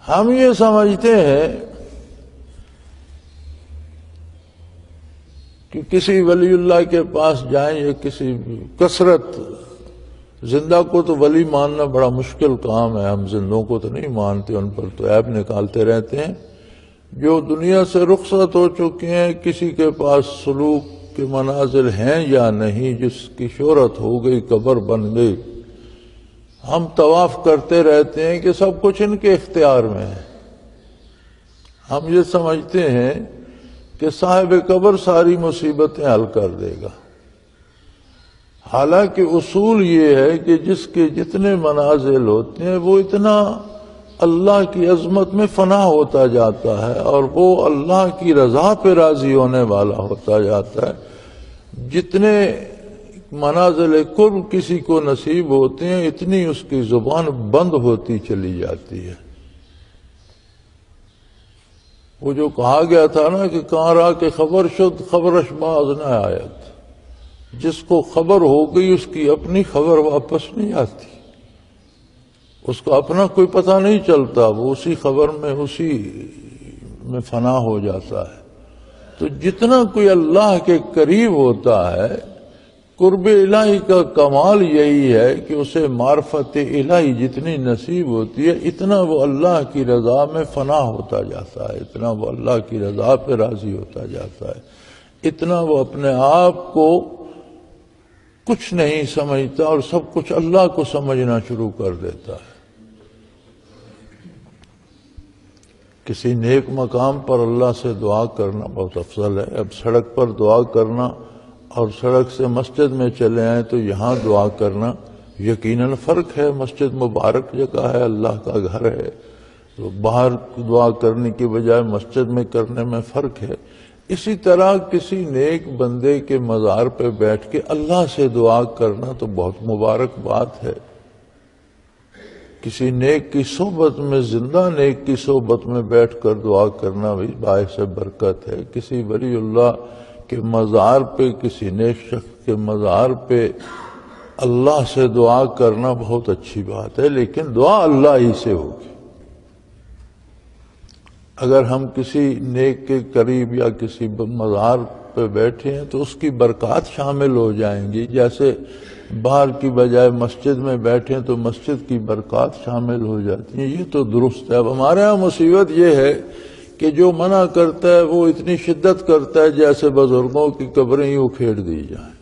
ہم یہ سمجھتے ہیں کہ کسی ولی اللہ کے پاس جائیں یا کسی کثرت، زندہ کو تو ولی ماننا بڑا مشکل کام ہے، ہم زندوں کو تو نہیں مانتے، ان پر تو عیب نکالتے رہتے ہیں۔ جو دنیا سے رخصت ہو چکے ہیں، کسی کے پاس سلوک کے منازل ہیں یا نہیں، جس کی شہرت ہو گئی، قبر بن گئی، ہم طواف کرتے رہتے ہیں کہ سب کچھ ان کے اختیار میں ہے۔ ہم یہ سمجھتے ہیں کہ صاحب قبر ساری مصیبتیں حل کر دے گا، حالانکہ اصول یہ ہے کہ جس کے جتنے منازل ہوتے ہیں وہ اتنا اللہ کی عظمت میں فنا ہوتا جاتا ہے اور وہ اللہ کی رضا پہ راضی ہونے والا ہوتا جاتا ہے۔ جتنے منازل قرب کسی کو نصیب ہوتے ہیں، اتنی اس کی زبان بند ہوتی چلی جاتی ہے۔ وہ جو کہا گیا تھا نا کہ کہاں رہا کہ خبر شد خبرش باز نہ آیت، جس کو خبر ہو گئی اس کی اپنی خبر واپس نہیں آتی، اس کا اپنا کوئی پتہ نہیں چلتا، وہ اسی خبر میں اسی میں فنا ہو جاتا ہے۔ تو جتنا کوئی اللہ کے قریب ہوتا ہے، قرب الہی کا کمال یہی ہے کہ اسے معرفت الہی جتنی نصیب ہوتی ہے، اتنا وہ اللہ کی رضا میں فنا ہوتا جاتا ہے، اتنا وہ اللہ کی رضا پہ راضی ہوتا جاتا ہے، اتنا وہ اپنے آپ کو کچھ نہیں سمجھتا اور سب کچھ اللہ کو سمجھنا شروع کر دیتا ہے۔ کسی نیک مقام پر اللہ سے دعا کرنا بہت افضل ہے۔ اب سڑک پر دعا کرنا اور سڑک سے مسجد میں چلے آئیں تو یہاں دعا کرنا یقیناً فرق ہے۔ مسجد مبارک جگہ ہے، اللہ کا گھر ہے، تو باہر دعا کرنے کی بجائے مسجد میں کرنے میں فرق ہے۔ اسی طرح کسی نیک بندے کے مزار پہ بیٹھ کے اللہ سے دعا کرنا تو بہت مبارک بات ہے۔ کسی نیک کی صحبت میں، زندہ نیک کی صحبت میں بیٹھ کر دعا کرنا بھی باعث برکت ہے۔ کسی ولی اللہ کے مزار پہ، کسی نیک شخص کے مزار پہ اللہ سے دعا کرنا بہت اچھی بات ہے، لیکن دعا اللہ ہی سے ہوگی۔ اگر ہم کسی نیک کے قریب یا کسی مزار پہ بیٹھے ہیں تو اس کی برکات شامل ہو جائیں گی، جیسے باہر کی بجائے مسجد میں بیٹھے ہیں تو مسجد کی برکات شامل ہو جاتی ہیں۔ یہ تو درست ہے۔ اب ہمارے ہاں مصیبت یہ ہے کہ جو منع کرتا ہے وہ اتنی شدت کرتا ہے جیسے بزرگوں کی قبریں ہی اکھیڑ دی جائیں،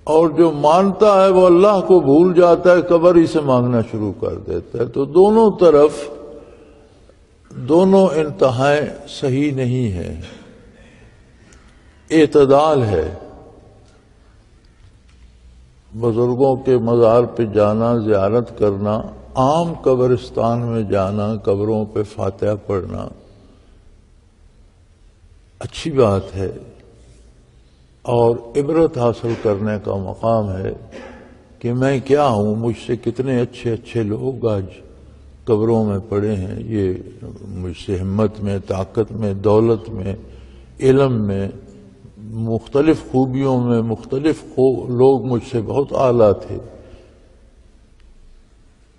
اور جو مانتا ہے وہ اللہ کو بھول جاتا ہے، قبر ہی سے مانگنا شروع کر دیتا ہے۔ تو دونوں طرف، دونوں انتہائیں صحیح نہیں ہیں، اعتدال ہے۔ بزرگوں کے مزار پہ جانا، زیارت کرنا، عام قبرستان میں جانا، قبروں پہ فاتحہ پڑھنا اچھی بات ہے اور عبرت حاصل کرنے کا مقام ہے کہ میں کیا ہوں، مجھ سے کتنے اچھے اچھے لوگ آج قبروں میں پڑے ہیں، یہ مجھ سے ہمت میں، طاقت میں، دولت میں، علم میں، مختلف خوبیوں میں مختلف لوگ مجھ سے بہت اعلیٰ تھے،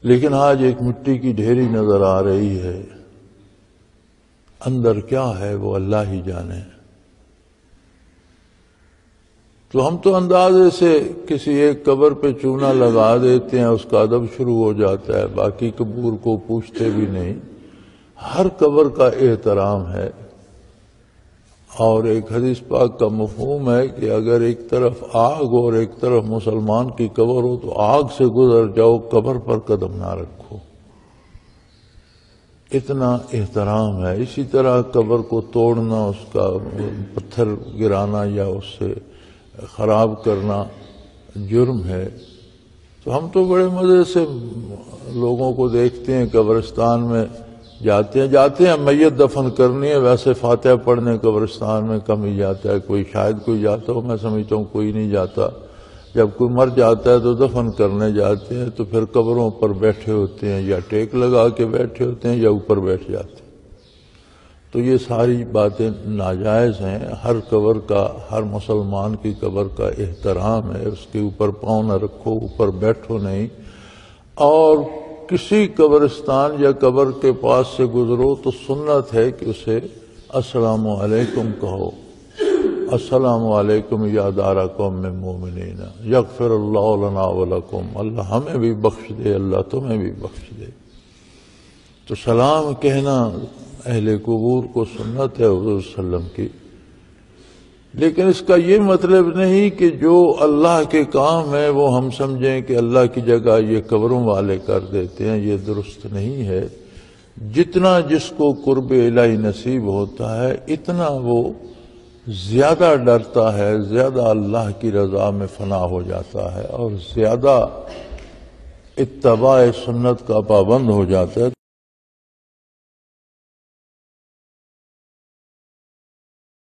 لیکن آج ایک مٹی کی ڈھیری نظر آ رہی ہے، اندر کیا ہے وہ اللہ ہی جانے۔ تو ہم تو اندازے سے کسی ایک قبر پہ چونا لگا دیتے ہیں، اس کا ادب شروع ہو جاتا ہے، باقی قبور کو پوچھتے بھی نہیں۔ ہر قبر کا احترام ہے، اور ایک حدیث پاک کا مفہوم ہے کہ اگر ایک طرف آگ اور ایک طرف مسلمان کی قبر ہو تو آگ سے گزر جاؤ، قبر پر قدم نہ رکھو، اتنا احترام ہے۔ اسی طرح قبر کو توڑنا، اس کا پتھر گرانا یا اس سے خراب کرنا جرم ہے۔ تو ہم تو بڑے مزے سے لوگوں کو دیکھتے ہیں قبرستان میں جاتے ہیں میت دفن کرنی ہے، ویسے فاتحہ پڑھنے قبرستان میں کم ہی جاتا ہے، شاید کوئی جاتا ہو، میں سمجھتا ہوں کوئی نہیں جاتا۔ جب کوئی مر جاتا ہے تو دفن کرنے جاتے ہیں تو پھر قبروں پر بیٹھے ہوتے ہیں، یا ٹیک لگا کے بیٹھے ہوتے ہیں یا اوپر بیٹھ جاتے ہیں۔ تو یہ ساری باتیں ناجائز ہیں۔ ہر قبر کا، ہر مسلمان کی قبر کا احترام ہے، اس کے اوپر پاؤں نہ رکھو، اوپر بیٹھو نہیں، اور کسی قبرستان یا قبر کے پاس سے گزرو تو سنت ہے کہ اسے السلام علیکم کہو، السلام علیکم یا دار قوم مومنین یغفر اللہ لنا ولکم، اللہ ہمیں بھی بخش دے، اللہ تمہیں بھی بخش دے۔ تو سلام کہنا اہل قبور کو سنت ہے حضور صلی اللہ علیہ وسلم کی، لیکن اس کا یہ مطلب نہیں کہ جو اللہ کے کام ہے وہ ہم سمجھیں کہ اللہ کی جگہ یہ قبروں والے کر دیتے ہیں، یہ درست نہیں ہے۔ جتنا جس کو قرب الہی نصیب ہوتا ہے اتنا وہ زیادہ ڈرتا ہے، زیادہ اللہ کی رضا میں فنا ہو جاتا ہے اور زیادہ اتباع سنت کا پابند ہو جاتا ہے۔